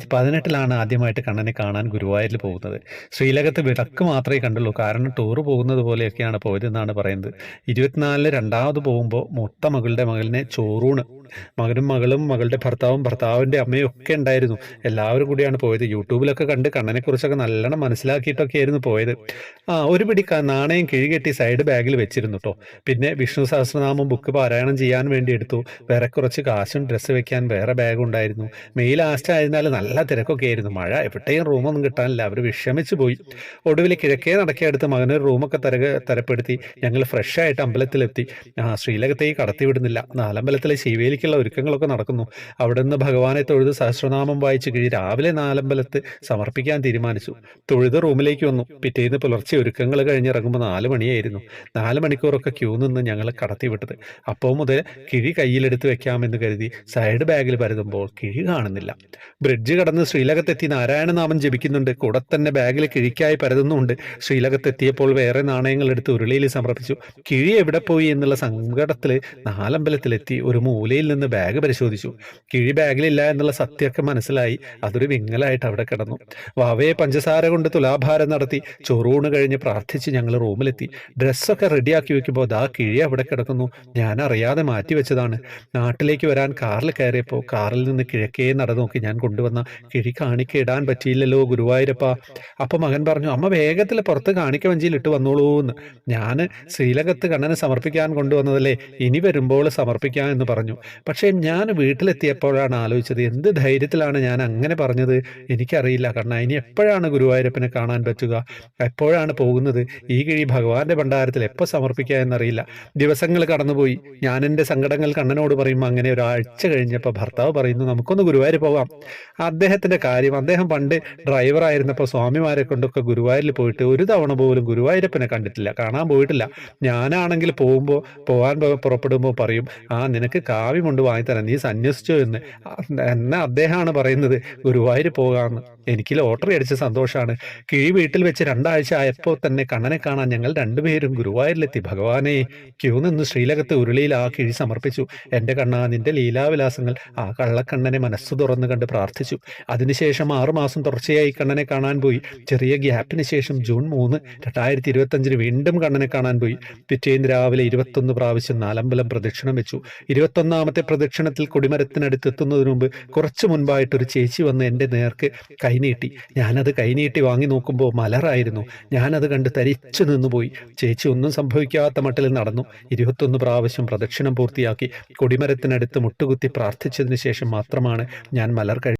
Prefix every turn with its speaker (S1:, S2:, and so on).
S1: 2018 ആദ്യമായിട്ട് കണ്ണനെ കാണാൻ ഗുരുവായൂരിൽ പോകുന്നത്. ശ്രീലകത്ത് വിളക്ക് മാത്രമേ കണ്ടുള്ളൂ. കാരണം ടൂറ് പോകുന്നത് പോലെയൊക്കെയാണ് പോയതെന്നാണ് പറയുന്നത്. 24 രണ്ടാമത് പോകുമ്പോൾ മൂത്ത മകളുടെ മകനെ ചോറൂണ്, മകനും മകളും മകളുടെ ഭർത്താവും ഭർത്താവിൻ്റെ അമ്മയും ഒക്കെ ഉണ്ടായിരുന്നു. എല്ലാവരും കൂടിയാണ് പോയത്. യൂട്യൂബിലൊക്കെ കണ്ട് കണ്ണനെക്കുറിച്ചൊക്കെ നല്ലോണം മനസ്സിലാക്കിയിട്ടൊക്കെ ആയിരുന്നു പോയത്. ഒരു പിടി നാണയം കിഴികെട്ടി സൈഡ് ബാഗിൽ വെച്ചിരുന്നു കേട്ടോ. പിന്നെ വിഷ്ണു സഹസ്രനാമം ബുക്ക് പാരായണം ചെയ്യാൻ വേണ്ടി എടുത്തു. വേറെ കുറച്ച് കാശും ഡ്രസ്സ് വെക്കാൻ വേറെ ബാഗ് ഉണ്ടായിരുന്നു. മെയ് ലാസ്റ്റ് ആയിരുന്നാൽ നല്ല തിരക്കൊക്കെ ആയിരുന്നു. മഴ എവിടെയും റൂമൊന്നും കിട്ടാനില്ല. അവർ വിഷമിച്ചു പോയി. ഒടുവിൽ കിഴക്കേ നടക്കിയടുത്ത് മകനൊരു റൂമൊക്കെ തരപ്പെടുത്തി ഞങ്ങൾ ഫ്രഷ് ആയിട്ട് അമ്പലത്തിലെത്തി. ശ്രീലകത്തേക്ക് കടത്തിവിടുന്നില്ല. നാലമ്പലത്തിലെ ശിവേലിക്കുള്ള ഒരുക്കങ്ങളൊക്കെ നടക്കുന്നു. അവിടെ നിന്ന് ഭഗവാനെ തൊഴുത് സഹസ്രനാമം വായിച്ചു കിഴി രാവിലെ നാലമ്പലത്ത് സമർപ്പിക്കാൻ തീരുമാനിച്ചു. തൊഴുത് റൂമിലേക്ക് വന്നു. പിറ്റേന്ന് പുലർച്ചെ ഒരുക്കങ്ങൾ കഴിഞ്ഞിറങ്ങുമ്പോൾ 4 മണിയായിരുന്നു. 4 മണിക്കൂറൊക്കെ ക്യൂ നിന്ന് ഞങ്ങൾ കടത്തിവിട്ടത്. അപ്പോൾ മുതൽ കിഴി കയ്യിലെടുത്ത് വെക്കാമെന്ന് കരുതി സൈഡ് ബാഗിൽ പരതുമ്പോൾ കിഴി കാണുന്നില്ല. ബ്രിഡ്ജ് കടന്ന് ശ്രീലകത്തെത്തി നാരായണനാമം ജപിക്കുന്നുണ്ട്. കൂടെ തന്നെ ബാഗിൽ കിഴിക്കായി പരതുന്നുമുണ്ട്. ശ്രീലകത്തെത്തിയപ്പോൾ വേറെ നാണയങ്ങൾ എടുത്ത് ഉരുളിയിൽ സമർപ്പിച്ചു. കിഴി എവിടെ പോയി എന്നുള്ള സങ്കടത്തിൽ നാലമ്പലത്തിലെത്തി ഒരു മൂലയിൽ നിന്ന് ബാഗ് പരിശോധിച്ചു. കിഴി ബാഗിലില്ല എന്നുള്ള സത്യമൊക്കെ മനസ്സിലായി. അതൊരു വിങ്ങലായിട്ട് അവിടെ കിടന്നു. വാവയെ പഞ്ചസാര കൊണ്ട് തുലാഭാരം നടത്തി ചോറൂണ് കഴിഞ്ഞ് പ്രാർത്ഥിച്ച് ഞങ്ങൾ റൂമിലെത്തി. ഡ്രസ്സൊക്കെ റെഡിയാക്കി വെക്കുമ്പോൾ ദാ കിഴി അവിടെ കിടക്കുന്നു. ഞാൻ അറിയാതെ മാറ്റി വെച്ചതാണ്. നാട്ടിലേക്ക് വരാൻ കാറിൽ കയറിയപ്പോൾ കാറിൽ നിന്ന് കിഴക്കേ നടന്നോക്കി ഞാൻ കൊണ്ടുവന്ന കിഴി കാണിക്ക ഇടാൻ പറ്റിയില്ലല്ലോ ഗുരുവായൂരപ്പ. അപ്പം മകൻ പറഞ്ഞു, അമ്മ വേഗത്തിൽ പുറത്ത് കാണിക്ക വഞ്ചിയിൽ ഇട്ട് വന്നോളൂ എന്ന്. ഞാൻ ശ്രീലകത്ത് കണ്ണന് സമർപ്പിക്കാൻ കൊണ്ടുവന്നതല്ലേ, ഇനി വരുമ്പോൾ സമർപ്പിക്കാം എന്ന് പറഞ്ഞു. പക്ഷേ ഞാൻ വീട്ടിലെത്തിയപ്പോഴാണ് ആലോചിച്ചത്, എന്ത് ധൈര്യത്തിലാണ് ഞാൻ അങ്ങനെ പറഞ്ഞത്. എനിക്കറിയില്ല കണ്ണ, ഇനി എപ്പോഴാണ് ഗുരുവായൂരപ്പനെ കാണാൻ പറ്റുക, എപ്പോഴാണ് പോകുന്നത്. ഈ കിഴി ഭഗവാന്റെ ഭണ്ഡാരത്തിൽ എപ്പോൾ സമർപ്പിക്കുക എന്നറിയില്ല. ദിവസങ്ങൾ കടന്നുപോയി. ഞാൻ എൻ്റെ സങ്കടങ്ങൾ കണ്ണനോട് പറയുമ്പോൾ അങ്ങനെ ഒരാഴ്ച കഴിഞ്ഞപ്പോൾ ഭർത്താവ് പറയുന്നു, നമുക്കൊന്ന് ഗുരുവായൂർ പോകാം. അദ്ദേഹത്തിൻ്റെ കാര്യം, അദ്ദേഹം പണ്ട് ഡ്രൈവറായിരുന്നപ്പോൾ സ്വാമിമാരെ കൊണ്ടൊക്കെ ഗുരുവായൂരിൽ പോയിട്ട് ഒരു തവണ പോലും ഗുരുവായൂരപ്പനെ കണ്ടിട്ടില്ല, കാണാൻ പോയിട്ടില്ല. ഞാനാണെങ്കിൽ പോകാൻ പുറപ്പെടുമ്പോൾ പറയും, നിനക്ക് കാവ്യം കൊണ്ട് വാങ്ങിത്തരാം, നീ സന്യസിച്ചോ എന്ന്. എന്നാ അദ്ദേഹമാണ് പറയുന്നത് ഗുരുവായൂർ പോകാമെന്ന്. എനിക്ക് ലോട്ടറി അടിച്ച സന്തോഷമാണ്. കിഴി വീട്ടിൽ വെച്ച് 2 ആഴ്ച ആയപ്പോൾ തന്നെ കണ്ണനെ കാണാൻ ഞങ്ങൾ രണ്ടുപേരും ഗുരുവായൂരിലെത്തി. ഭഗവാനെ, ക്യൂ നിന്ന് ശ്രീലകത്ത് ഉരുളിയിൽ ആ കിഴി സമർപ്പിച്ചു. എൻ്റെ കണ്ണാ, നിന്റെ ലീലാവിലാസങ്ങൾ ആ കള്ളക്കണ്ണനെ മനസ്സു തുറന്നു കണ്ട് പ്രാർത്ഥിച്ചു. അതിനുശേഷം 6 മാസം തുടർച്ചയായി കണ്ണനെ കാണാൻ പോയി. ചെറിയ ഗ്യാപ്പിന് ശേഷം ജൂൺ 3, 2025 വീണ്ടും കണ്ണനെ കാണാൻ പോയി. പിറ്റേന്ന് രാവിലെ 21 പ്രാവശ്യം നാലമ്പലം പ്രദക്ഷിണം വെച്ചു. 21ാമത്തെ പ്രദക്ഷിണത്തിൽ കൊടിമരത്തിനടുത്ത് എത്തുന്നതിന് മുമ്പ് കുറച്ചു മുൻപായിട്ടൊരു ചേച്ചി വന്ന് എൻ്റെ നേർക്ക് കൈനീട്ടി. ഞാനത് കൈനീട്ടി വാങ്ങി നോക്കുമ്പോൾ മലറായിരുന്നു. ഞാനത് കണ്ട് തരിച്ചു നിന്നുപോയി. ചേച്ചി ഒന്നും സംഭവിക്കാത്ത മട്ടിൽ നടന്നു. 21 പ്രാവശ്യം പ്രദക്ഷിണം പൂർത്തിയാക്കി കൊടിമരത്തിനടുത്ത് മുട്ടുകുത്തി പ്രാർത്ഥിച്ചതിന് ശേഷം മാത്രമാണ് ഞാൻ മലർ